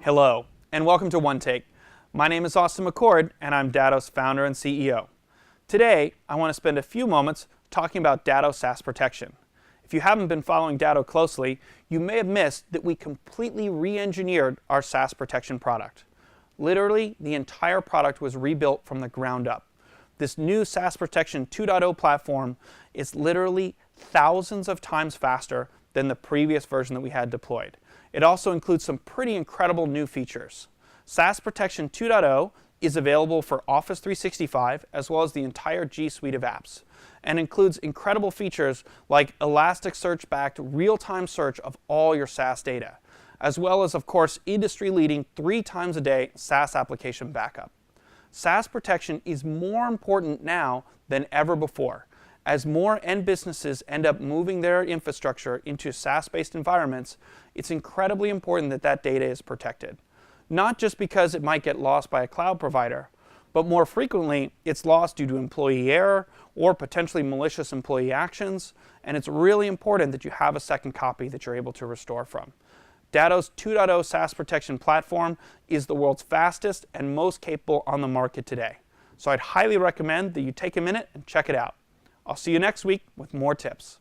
Hello, and welcome to One Take. My name is Austin McCord, and I'm Datto's founder and CEO. Today, I want to spend a few moments talking about Datto SaaS Protection. If you haven't been following Datto closely, you may have missed that we completely re-engineered our SaaS Protection product. Literally, the entire product was rebuilt from the ground up. This new SaaS Protection 2.0 platform is literally thousands of times faster than the previous version that we had deployed. It also includes some pretty incredible new features. SaaS Protection 2.0 is available for Office 365 as well as the entire G Suite of apps, and includes incredible features like Elasticsearch-backed real-time search of all your SaaS data, as well as, of course, industry-leading 3 times a day SaaS application backup. SaaS Protection is more important now than ever before. As more end businesses end up moving their infrastructure into SaaS-based environments, it's incredibly important that that data is protected. Not just because it might get lost by a cloud provider, but more frequently, it's lost due to employee error or potentially malicious employee actions, and it's really important that you have a second copy that you're able to restore from. Datto's 2.0 SaaS Protection platform is the world's fastest and most capable on the market today. So I'd highly recommend that you take a minute and check it out. I'll see you next week with more tips.